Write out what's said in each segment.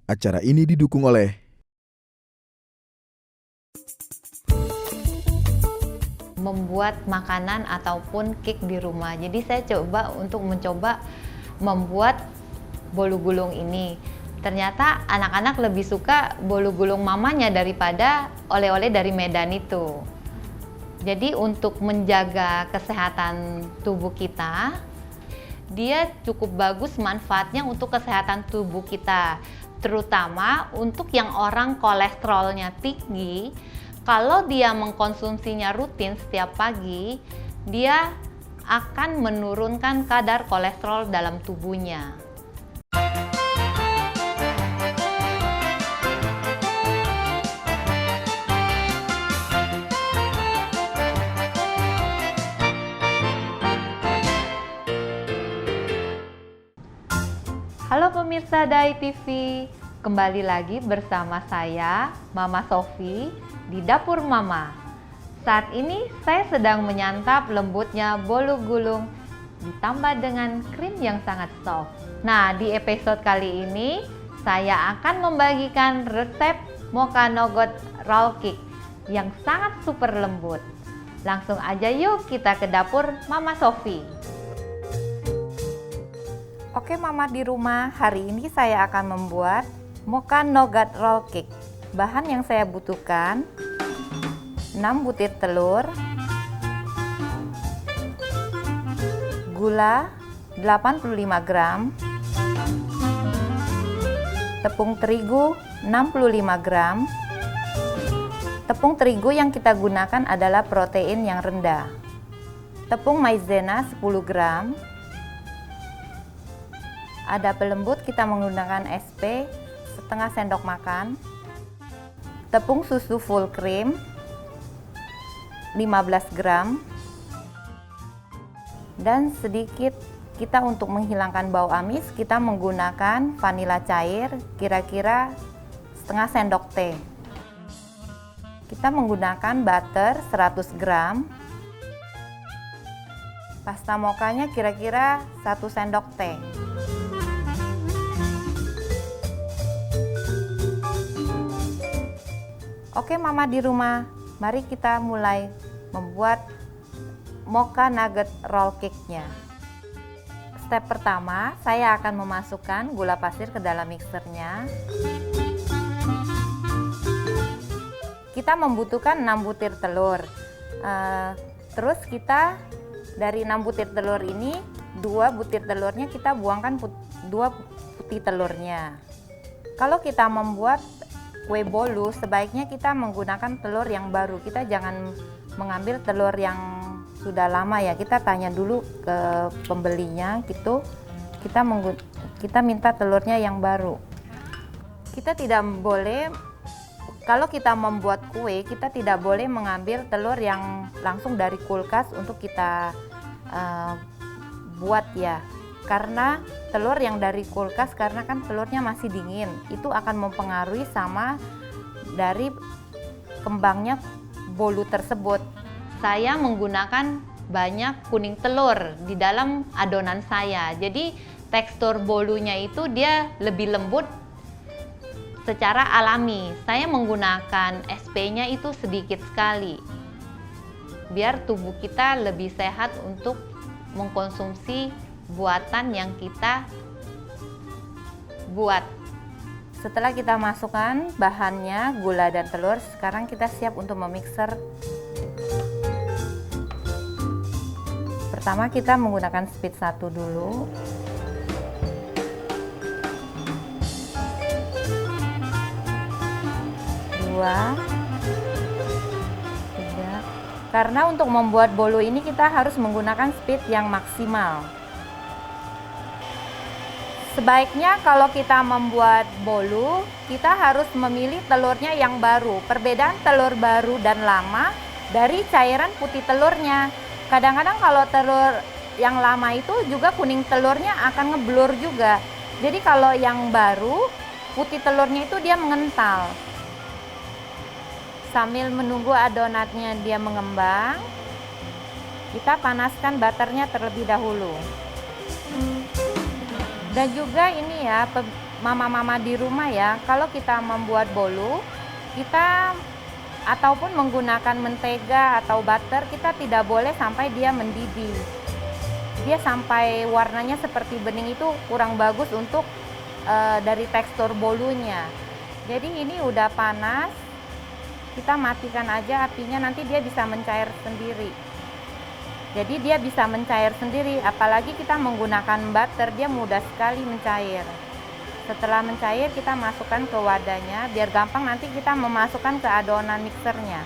Acara ini didukung oleh membuat makanan ataupun cake di rumah. Jadi saya mencoba membuat bolu gulung ini. Ternyata anak-anak lebih suka bolu gulung mamanya daripada oleh-oleh dari Medan itu. Jadi untuk menjaga kesehatan tubuh kita, dia cukup bagus manfaatnya untuk kesehatan tubuh kita, terutama untuk yang orang kolesterolnya tinggi. Kalau dia mengkonsumsinya rutin setiap pagi, dia akan menurunkan kadar kolesterol dalam tubuhnya. Halo pemirsa Dai TV, kembali lagi bersama saya, Mama Sofi, di Dapur Mama. Saat ini saya sedang menyantap lembutnya bolu gulung ditambah dengan krim yang sangat soft. Nah, di episode kali ini saya akan membagikan resep mocha nugget roll cake yang sangat super lembut. Langsung aja yuk kita ke dapur Mama Sofi. Oke Mama di rumah, hari ini saya akan membuat mocha nugget roll cake. Bahan yang saya butuhkan 6 butir telur, gula 85 gram, tepung terigu 65 gram. Tepung terigu yang kita gunakan adalah protein yang rendah. Tepung maizena 10 gram. Ada pelembut, kita menggunakan SP setengah sendok makan. Tepung susu full cream 15 gram. Dan sedikit kita untuk menghilangkan bau amis, kita menggunakan vanila cair kira-kira setengah sendok teh. Kita menggunakan butter 100 gram. Pasta mochanya kira-kira 1 sendok teh. Oke Mama di rumah, mari kita mulai membuat mocha nugget roll cake-nya. Step pertama, saya akan memasukkan gula pasir ke dalam mixernya. Kita membutuhkan 6 butir telur. Terus kita dari 6 butir telur ini, 2 butir telurnya kita buangkan 2 putih telurnya. Kalau kita membuat kue bolu, sebaiknya kita menggunakan telur yang baru. Kita jangan mengambil telur yang sudah lama ya. Kita tanya dulu ke pembelinya gitu. Kita minta telurnya yang baru. Kita tidak boleh, kalau kita membuat kue, kita tidak boleh mengambil telur yang langsung dari kulkas untuk kita buat ya. Karena telur yang dari kulkas, karena kan telurnya masih dingin, itu akan mempengaruhi sama dari kembangnya bolu tersebut. Saya menggunakan banyak kuning telur di dalam adonan saya, jadi tekstur bolunya itu dia lebih lembut secara alami. Saya menggunakan SP-nya itu sedikit sekali, biar tubuh kita lebih sehat untuk mengkonsumsi buatan yang kita buat. Setelah kita masukkan bahannya, gula dan telur, sekarang kita siap untuk memixer. Pertama kita menggunakan speed 1 dulu. Dua, tiga. Karena untuk membuat bolu ini kita harus menggunakan speed yang maksimal. Sebaiknya kalau kita membuat bolu, kita harus memilih telurnya yang baru. Perbedaan telur baru dan lama dari cairan putih telurnya. Kadang-kadang kalau telur yang lama itu juga kuning telurnya akan ngeblur juga. Jadi kalau yang baru, putih telurnya itu dia mengental. Sambil menunggu adonatnya dia mengembang, kita panaskan butternya terlebih dahulu. Dan juga ini ya, mama-mama di rumah ya, kalau kita membuat bolu, kita ataupun menggunakan mentega atau butter, kita tidak boleh sampai dia mendidih. Dia sampai warnanya seperti bening itu kurang bagus untuk dari tekstur bolunya. Jadi ini udah panas, kita matikan aja apinya, nanti dia bisa mencair sendiri. Jadi dia bisa mencair sendiri, apalagi kita menggunakan butter, dia mudah sekali mencair. Setelah mencair kita masukkan ke wadahnya, biar gampang nanti kita memasukkan ke adonan mixernya.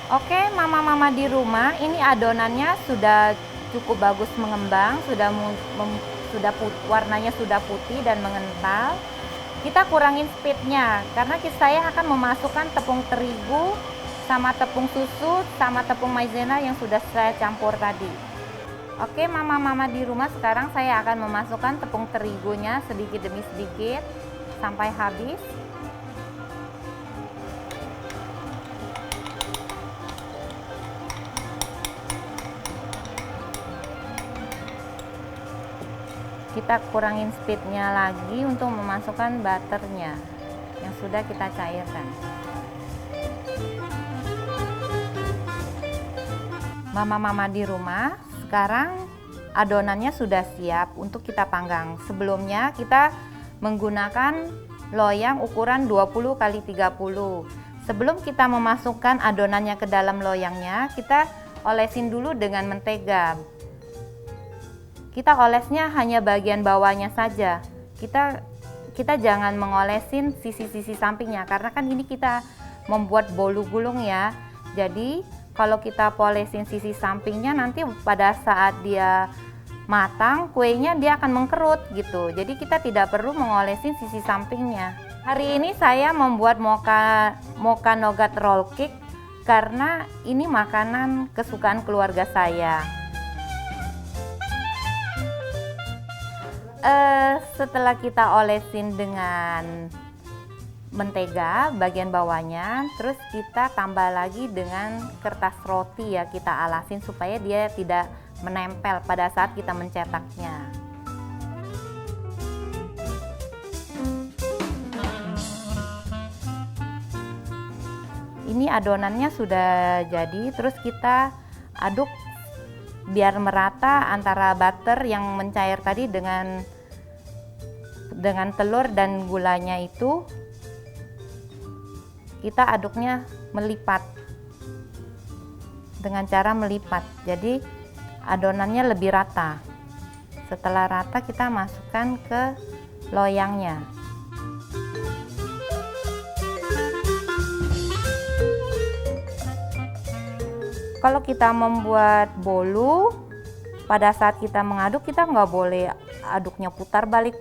Oke, mama-mama di rumah, ini adonannya sudah cukup bagus mengembang, warnanya sudah putih dan mengental. Kita kurangin speednya karena saya akan memasukkan tepung terigu sama tepung susu sama tepung maizena yang sudah saya campur tadi. Oke, mama-mama di rumah, sekarang saya akan memasukkan tepung terigunya sedikit demi sedikit sampai habis. Kita kurangin speednya lagi untuk memasukkan butternya yang sudah kita cairkan. Mama-mama di rumah, sekarang adonannya sudah siap untuk kita panggang. Sebelumnya kita menggunakan loyang ukuran 20 x 30. Sebelum kita memasukkan adonannya ke dalam loyangnya, kita olesin dulu dengan mentega. Kita olesnya hanya bagian bawahnya saja. Kita jangan mengolesin sisi-sisi sampingnya karena kan ini kita membuat bolu gulung ya. Jadi kalau kita polesin sisi sampingnya, nanti pada saat dia matang kuenya dia akan mengkerut gitu. Jadi kita tidak perlu mengolesin sisi sampingnya. Hari ini saya membuat mocha nougat roll cake karena ini makanan kesukaan keluarga saya. Setelah kita olesin dengan mentega bagian bawahnya, terus kita tambah lagi dengan kertas roti ya, kita alasin supaya dia tidak menempel pada saat kita mencetaknya. Ini adonannya sudah jadi, terus kita aduk biar merata antara butter yang mencair tadi dengan telur dan gulanya itu. Kita aduknya melipat dengan cara melipat, jadi adonannya lebih rata. Setelah rata kita masukkan ke loyangnya. Kalau kita membuat bolu, pada saat kita mengaduk kita nggak boleh aduknya putar balik.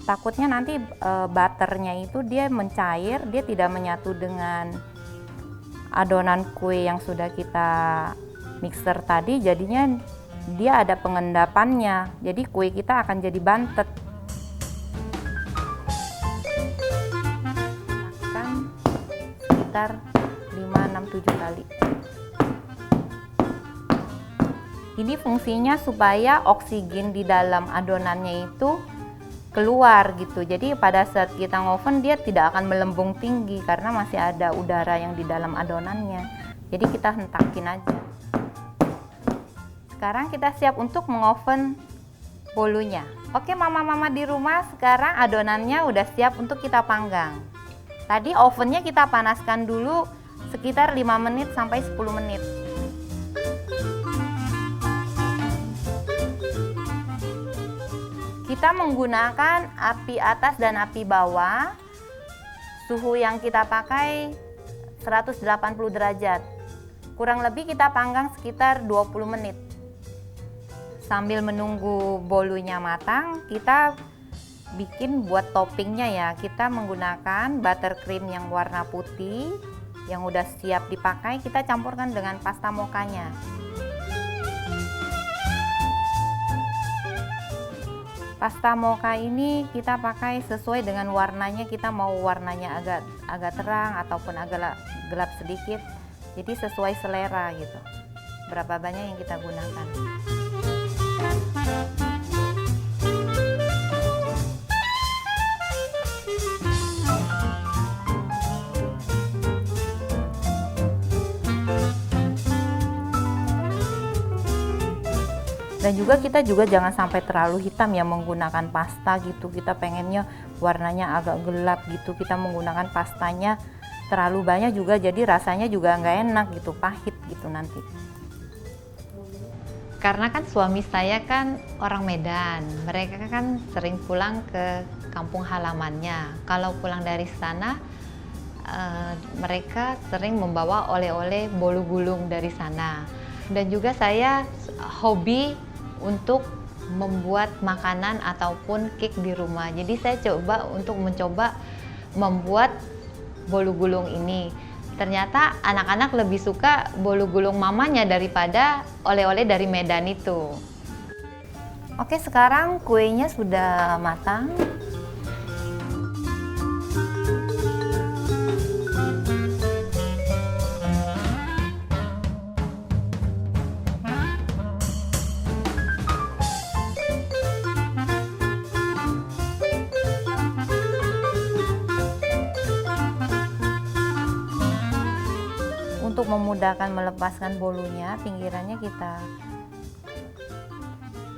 Takutnya nanti butternya itu dia mencair, dia tidak menyatu dengan adonan kue yang sudah kita mixer tadi, jadinya dia ada pengendapannya. Jadi kue kita akan jadi bantet. Makan sekitar 5, 6, 7 kali. Ini fungsinya supaya oksigen di dalam adonannya itu keluar gitu. Jadi pada saat kita ngoven dia tidak akan melembung tinggi karena masih ada udara yang di dalam adonannya. Jadi kita hentakin aja. Sekarang kita siap untuk mengoven bolunya. Oke mama-mama di rumah, sekarang adonannya udah siap untuk kita panggang. Tadi ovennya kita panaskan dulu sekitar 5 menit sampai 10 menit. Kita menggunakan api atas dan api bawah. Suhu yang kita pakai 180 derajat. Kurang lebih kita panggang sekitar 20 menit. Sambil menunggu bolunya matang, kita bikin buat toppingnya ya. Kita menggunakan buttercream yang warna putih yang udah siap dipakai, kita campurkan dengan pasta mochanya. Pasta mocha ini kita pakai sesuai dengan warnanya, kita mau warnanya agak terang ataupun agak gelap sedikit, jadi sesuai selera gitu. berapa banyak yang kita gunakan. Dan juga kita jangan sampai terlalu hitam ya menggunakan pasta gitu. Kita pengennya warnanya agak gelap gitu. Kita menggunakan pastanya terlalu banyak juga jadi rasanya juga nggak enak gitu, pahit gitu nanti. Karena kan suami saya kan orang Medan, mereka kan sering pulang ke kampung halamannya. Kalau pulang dari sana, mereka sering membawa oleh-oleh bolu gulung dari sana. Dan juga saya hobi untuk membuat makanan ataupun cake di rumah. Jadi saya mencoba membuat bolu gulung ini. Ternyata anak-anak lebih suka bolu gulung mamanya daripada oleh-oleh dari Medan itu. Oke, sekarang kuenya sudah matang. Untuk memudahkan melepaskan bolunya, pinggirannya kita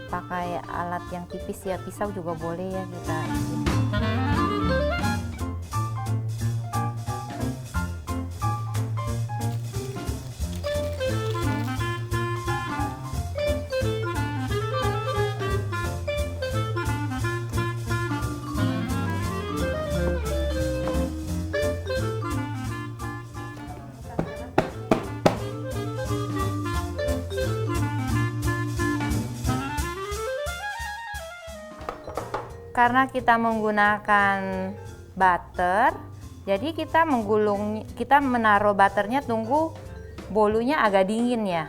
pakai alat yang tipis ya, pisau juga boleh ya kita. Karena kita menggunakan butter, jadi kita menaruh butternya tunggu bolunya agak dingin ya.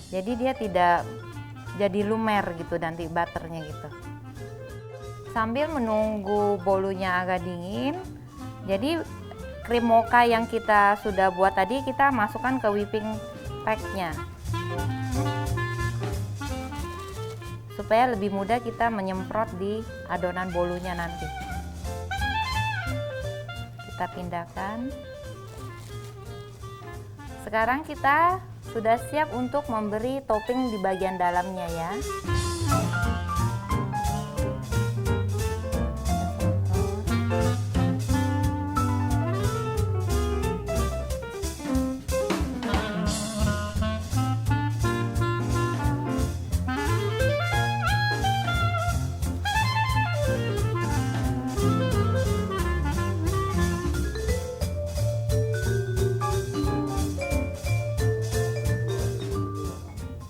Jadi dia tidak jadi lumer gitu nanti butternya gitu. Sambil menunggu bolunya agak dingin, jadi krim mocha yang kita sudah buat tadi kita masukkan ke whipping pack-nya. Supaya lebih mudah kita menyemprot di adonan bolunya nanti. Kita pindahkan. Sekarang kita sudah siap untuk memberi topping di bagian dalamnya ya.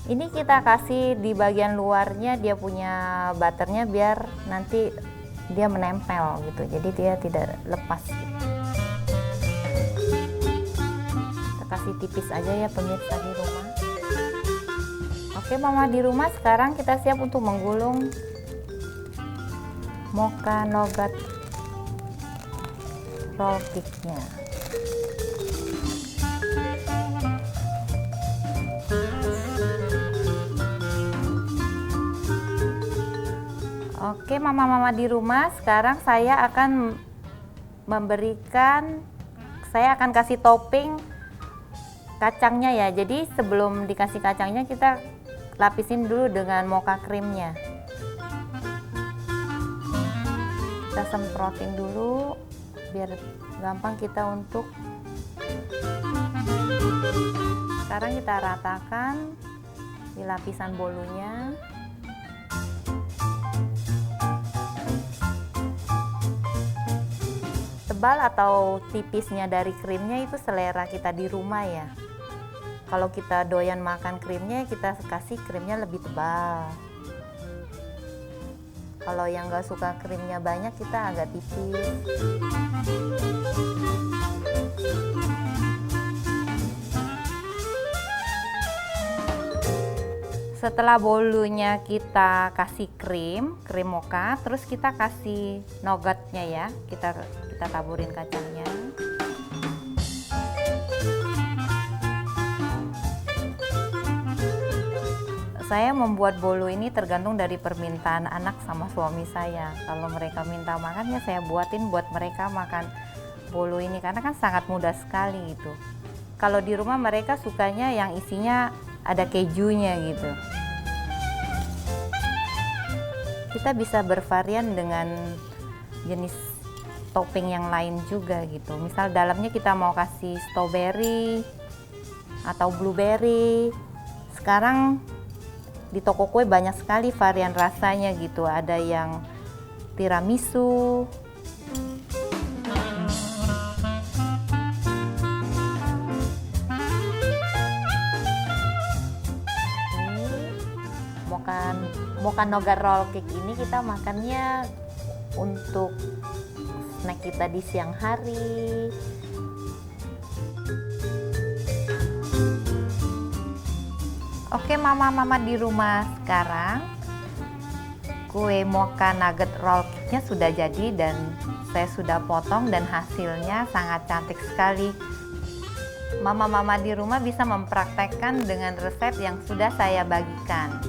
Ini kita kasih di bagian luarnya, dia punya butternya biar nanti dia menempel gitu, jadi dia tidak lepas gitu. Kita kasih tipis aja ya pemirsa di rumah. Oke mama di rumah, sekarang kita siap untuk menggulung mocha nougat roll cake-nya. Oke mama-mama di rumah, sekarang saya akan kasih topping kacangnya ya. Jadi sebelum dikasih kacangnya kita lapisin dulu dengan mocha creamnya. Kita semprotin dulu biar gampang kita untuk. Sekarang kita ratakan di lapisan bolunya. Tebal atau tipisnya dari krimnya itu selera kita di rumah ya. Kalau kita doyan makan krimnya, kita kasih krimnya lebih tebal. Kalau yang nggak suka krimnya banyak, kita agak tipis. Setelah bolunya kita kasih krim mocha, terus kita kasih nougatnya ya. Kita taburin kacangnya. Saya membuat bolu ini tergantung dari permintaan anak sama suami saya. Kalau mereka minta makan ya saya buatin buat mereka makan bolu ini karena kan sangat mudah sekali gitu. Kalau di rumah mereka sukanya yang isinya ada kejunya gitu. Kita bisa bervarian dengan jenis topping yang lain juga gitu. Misal dalamnya kita mau kasih strawberry atau blueberry. Sekarang di toko kue banyak sekali varian rasanya gitu. Ada yang tiramisu. Mocha Nougat Roll Cake ini kita makannya untuk snack kita di siang hari. Oke mama-mama di rumah, sekarang kue Mocha Nugget Roll Cake-nya sudah jadi dan saya sudah potong dan hasilnya sangat cantik sekali. Mama-mama di rumah bisa mempraktekkan dengan resep yang sudah saya bagikan.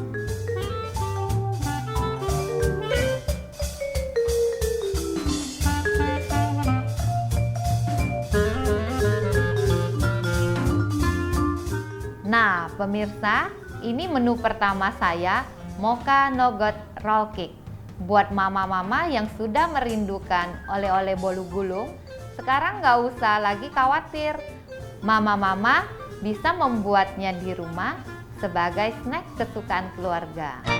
Nah, pemirsa, ini menu pertama saya, Mocha Nougat Roll Cake. Buat mama-mama yang sudah merindukan oleh-oleh bolu gulung, sekarang nggak usah lagi khawatir. Mama-mama bisa membuatnya di rumah sebagai snack kesukaan keluarga.